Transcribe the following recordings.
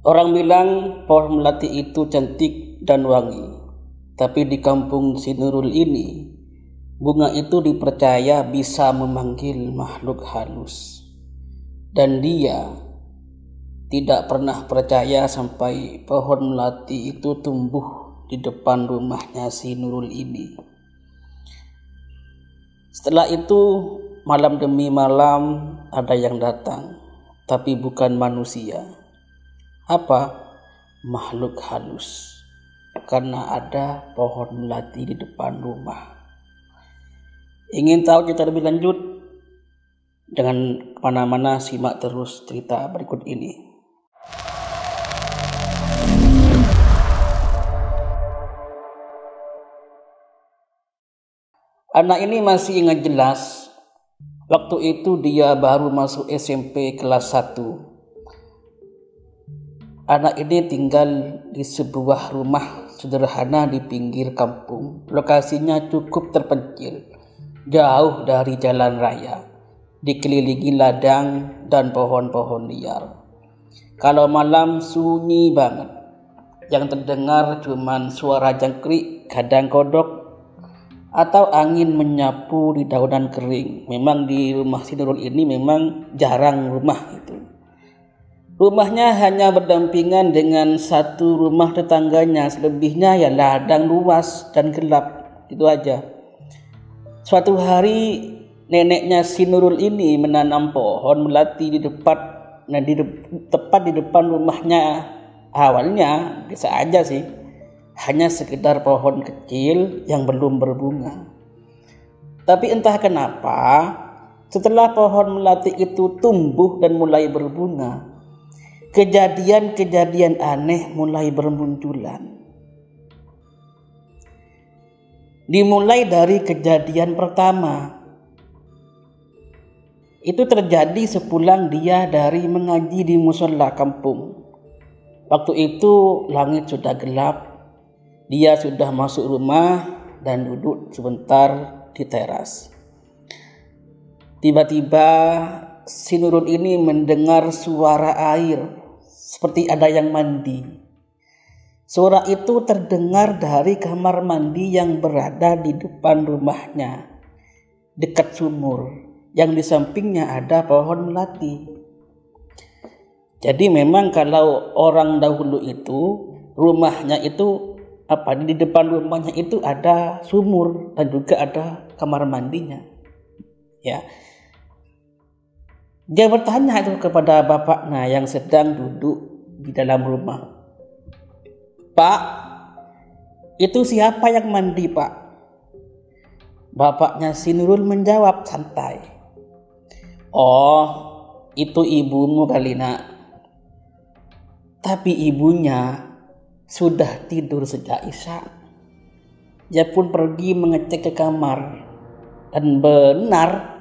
Orang bilang pohon melati itu cantik dan wangi, tapi di kampung si Nurul ini, bunga itu dipercaya bisa memanggil makhluk halus. Dan dia tidak pernah percaya sampai pohon melati itu tumbuh di depan rumahnya si Nurul ini. Setelah itu, malam demi malam ada yang datang, tapi bukan manusia. Apa? Makhluk halus. Karena ada pohon melati di depan rumah. Ingin tahu cerita lebih lanjut? Jangan kemana-mana, simak terus cerita berikut ini. Anak ini masih ingat jelas, waktu itu dia baru masuk SMP kelas 1. Anak ini tinggal di sebuah rumah sederhana di pinggir kampung. Lokasinya cukup terpencil, jauh dari jalan raya, dikelilingi ladang dan pohon-pohon liar. Kalau malam sunyi banget, yang terdengar cuman suara jangkrik, kadang kodok, atau angin menyapu di daunan kering. Memang di rumah si Nurul ini memang jarang rumah itu. Rumahnya hanya berdampingan dengan satu rumah tetangganya, selebihnya ya ladang luas dan gelap, itu aja. Suatu hari neneknya si Nurul ini menanam pohon melati tepat di depan rumahnya. Awalnya bisa aja sih, hanya sekedar pohon kecil yang belum berbunga. Tapi entah kenapa, setelah pohon melati itu tumbuh dan mulai berbunga, kejadian-kejadian aneh mulai bermunculan. Dimulai dari kejadian pertama. Itu terjadi sepulang dia dari mengaji di musola kampung. Waktu itu langit sudah gelap. Dia sudah masuk rumah dan duduk sebentar di teras. Tiba-tiba si Nurul ini mendengar suara air, seperti ada yang mandi. Suara itu terdengar dari kamar mandi yang berada di depan rumahnya, dekat sumur, yang di sampingnya ada pohon melati. Jadi memang kalau orang dahulu itu, rumahnya itu di depan rumahnya itu ada sumur dan juga ada kamar mandinya. Ya. Dia bertanya itu kepada bapaknya yang sedang duduk di dalam rumah. "Pak, itu siapa yang mandi, Pak?" Bapaknya si Nurul menjawab santai. "Oh, itu ibumu kali, Nak." Tapi ibunya sudah tidur sejak Isya. Dia pun pergi mengecek ke kamar, dan benar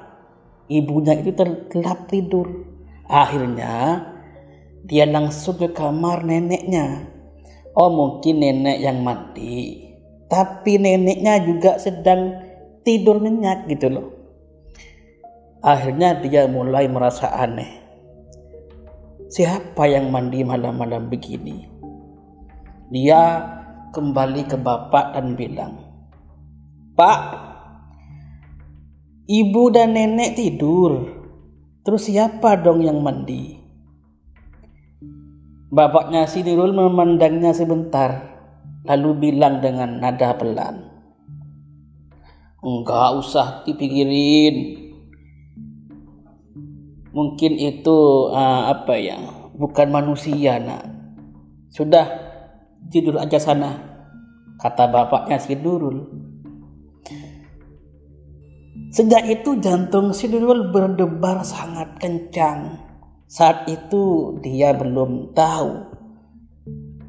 ibunya itu terlelap tidur. Akhirnya dia langsung ke kamar neneknya. Oh, mungkin nenek yang mandi, tapi neneknya juga sedang tidur nyenyak gitu loh. Akhirnya dia mulai merasa aneh. Siapa yang mandi malam-malam begini? Dia kembali ke bapak dan bilang, "Pak, ibu dan nenek tidur. Terus siapa dong yang mandi?" Bapaknya si Nurul memandangnya sebentar, lalu bilang dengan nada pelan, "Enggak usah dipikirin. Mungkin itu bukan manusia, Nak. Sudah, tidur aja sana," kata bapaknya si Nurul. Sejak itu jantung si Nurul berdebar sangat kencang. Saat itu dia belum tahu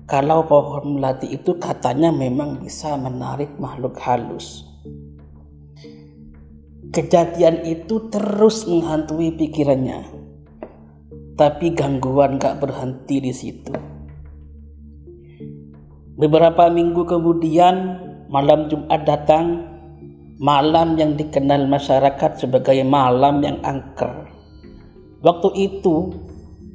kalau pohon melati itu katanya memang bisa menarik makhluk halus. Kejadian itu terus menghantui pikirannya. Tapi gangguan gak berhenti di situ. Beberapa minggu kemudian, malam Jumat datang. Malam yang dikenal masyarakat sebagai malam yang angker. Waktu itu,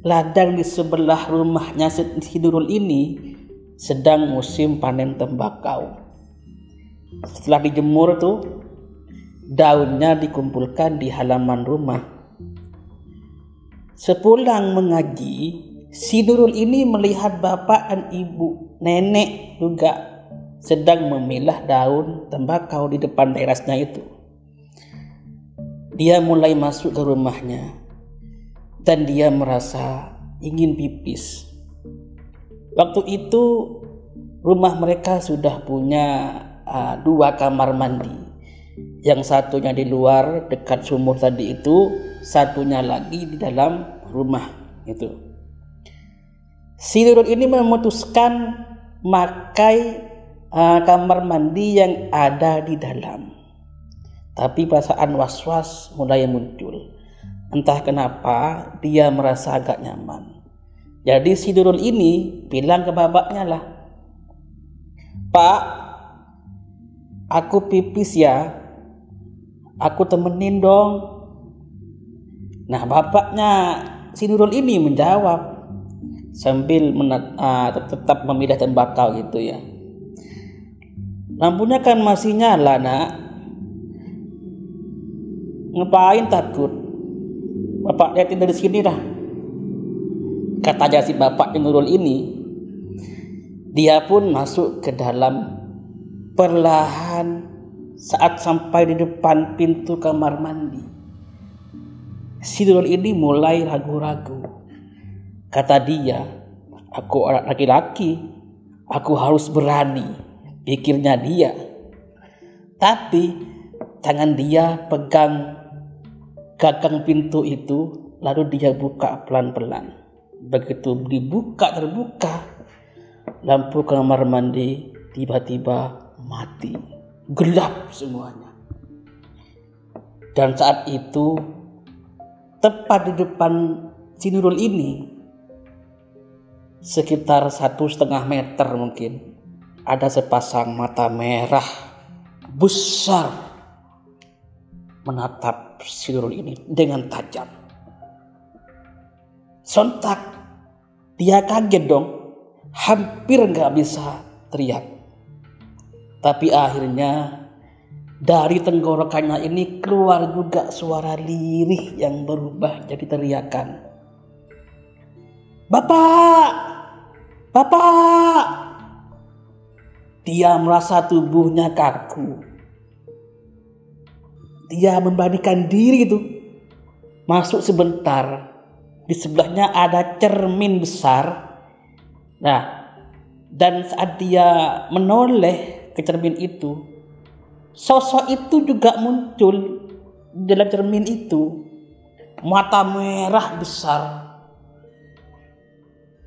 ladang di sebelah rumahnya si Nurul ini sedang musim panen tembakau. Setelah dijemur tuh, daunnya dikumpulkan di halaman rumah. Sepulang mengaji, si Nurul ini melihat bapak dan ibu, nenek juga sedang memilah daun tembakau di depan terasnya itu. Dia mulai masuk ke rumahnya dan dia merasa ingin pipis. Waktu itu rumah mereka sudah punya 2 kamar mandi. Yang satunya di luar dekat sumur tadi itu, satunya lagi di dalam rumah itu. Si Nurul ini memutuskan memakai kamar mandi yang ada di dalam. Tapi perasaan was-was mulai muncul. Entah kenapa dia merasa agak nyaman. Jadi si Nurul ini bilang ke bapaknya lah, "Pak, aku pipis ya, aku temenin dong." Nah, bapaknya si Nurul ini menjawab sambil tetap memilah tembakau gitu ya, "Lampunya kan masih nyala, Nak. Ngapain takut? Bapak lihatin dari sini dah," katanya si bapak Nurul ini. Dia pun masuk ke dalam. Perlahan saat sampai di depan pintu kamar mandi, si Nurul ini mulai ragu-ragu. Kata dia, "Aku orang laki-laki, aku harus berani," pikirnya dia. Tapi tangan dia pegang gagang pintu itu, lalu dia buka pelan-pelan. Begitu terbuka, lampu kamar mandi tiba-tiba mati, gelap semuanya. Dan saat itu, tepat di depan si Nurul ini, sekitar 1,5 meter mungkin, ada sepasang mata merah besar menatap si Nurul ini dengan tajam. Sontak dia kaget dong, hampir gak bisa teriak. Tapi akhirnya dari tenggorokannya ini keluar juga suara lirih yang berubah jadi teriakan, "Bapak! Bapak!" Dia merasa tubuhnya kaku. Dia membalikan diri itu, masuk sebentar. Di sebelahnya ada cermin besar. Nah, dan saat dia menoleh ke cermin itu, sosok itu juga muncul dalam cermin itu. Mata merah besar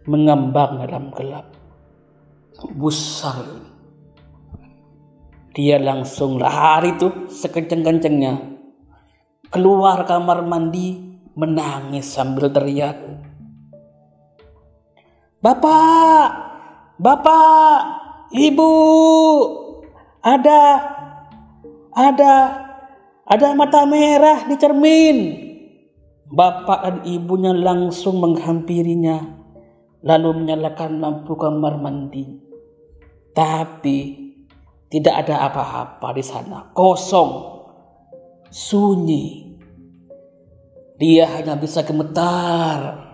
mengambang dalam gelap. Besar ini. Dia langsung lari tuh sekenceng-kencengnya keluar kamar mandi, menangis sambil teriak, "Bapak! Bapak! Ibu! Ada mata merah di cermin." Bapak dan ibunya langsung menghampirinya, lalu menyalakan lampu kamar mandi. Tapi tidak ada apa-apa di sana, kosong, sunyi. Dia hanya bisa gemetar.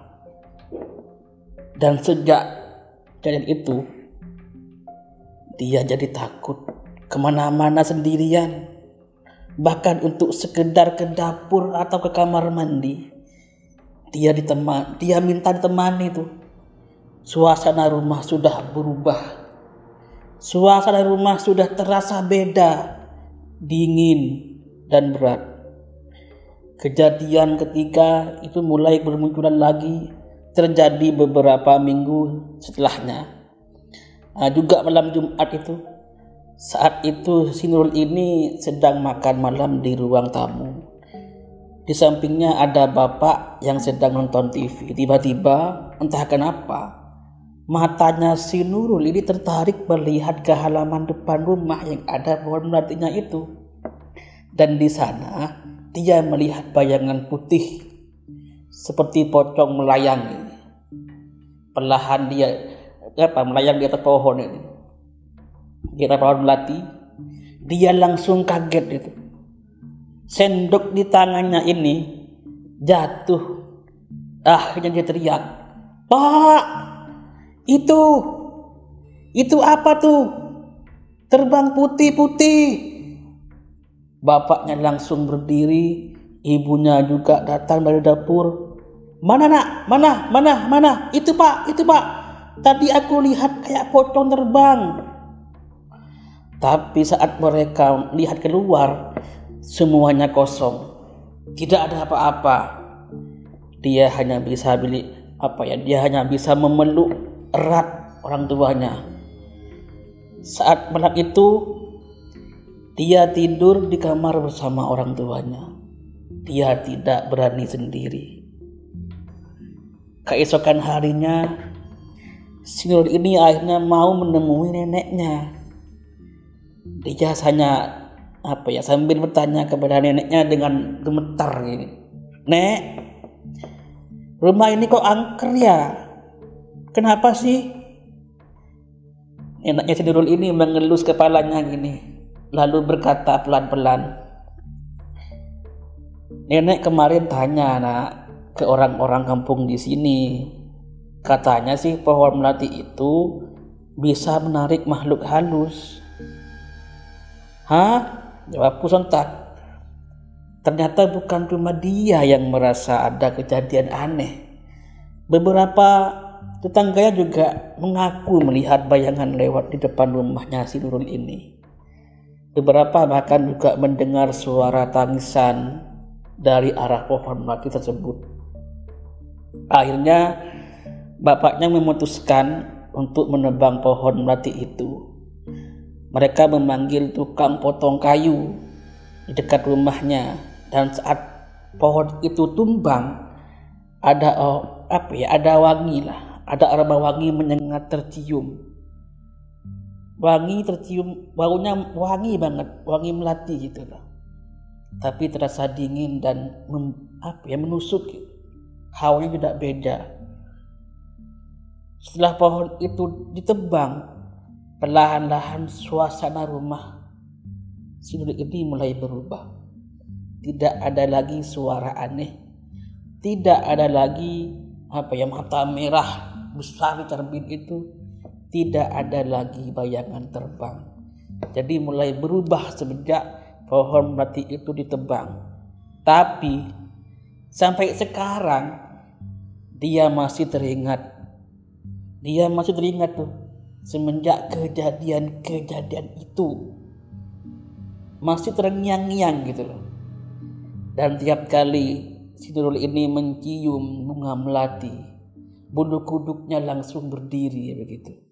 Dan sejak kejadian itu, dia jadi takut kemana-mana sendirian. Bahkan untuk sekedar ke dapur atau ke kamar mandi, dia minta ditemani tuh. Suasana rumah sudah berubah. Suasana rumah sudah terasa beda, dingin dan berat. Kejadian ketiga itu mulai bermunculan lagi, terjadi beberapa minggu setelahnya. Juga malam Jumat itu. Saat itu si Nurul ini sedang makan malam di ruang tamu. Di sampingnya ada bapak yang sedang nonton TV. Tiba-tiba entah kenapa matanya si Nurul ini tertarik melihat ke halaman depan rumah yang ada pohon melatinya itu. Dan di sana dia melihat bayangan putih seperti pocong melayang. Perlahan dia melayang di atas pohon ini. Di atas pohon melati. Dia langsung kaget itu. Sendok di tangannya ini jatuh. Akhirnya dia teriak, "Pak, itu apa tuh? Terbang putih-putih." Bapaknya langsung berdiri, ibunya juga datang dari dapur. "Mana nak? Mana? Itu pak. Tadi aku lihat kayak pocong terbang." Tapi saat mereka lihat keluar, semuanya kosong. Tidak ada apa-apa. Dia hanya bisa dia hanya bisa memeluk erat orang tuanya. Saat malam itu, dia tidur di kamar bersama orang tuanya. Dia tidak berani sendiri. Keesokan harinya, si Nurul ini akhirnya mau menemui neneknya. Dia hanya sambil bertanya kepada neneknya dengan gemetar ini, "Nek, rumah ini kok angker ya? Kenapa sih?" Neneknya si Nurul ini mengelus kepalanya gini, lalu berkata pelan-pelan, "Nenek kemarin tanya nak ke orang-orang kampung di sini. Katanya sih pohon melati itu bisa menarik makhluk halus." "Hah?" Jawabku sontak. Ternyata bukan cuma dia yang merasa ada kejadian aneh. Beberapa tetangganya juga mengaku melihat bayangan lewat di depan rumahnya si Nurul ini. Beberapa bahkan juga mendengar suara tangisan dari arah pohon melati tersebut. Akhirnya bapaknya memutuskan untuk menebang pohon melati itu. Mereka memanggil tukang potong kayu di dekat rumahnya, dan saat pohon itu tumbang, ada wangi lah, ada aroma wangi menyengat tercium. Baunya wangi banget, wangi melati gitu lah. Tapi terasa dingin dan menusuk. Hawanya tidak beda. Setelah pohon itu ditebang, perlahan-lahan suasana rumah si Nurul ini mulai berubah. Tidak ada lagi suara aneh. Tidak ada lagi mata merah besar di cermin itu. Tidak ada lagi bayangan terbang. Jadi mulai berubah semenjak pohon melati itu ditebang. Tapi sampai sekarang dia masih teringat tuh. Semenjak kejadian itu masih terngiang-ngiang gitu loh. Dan tiap kali si Nurul ini mencium bunga melati, bulu kuduknya langsung berdiri begitu.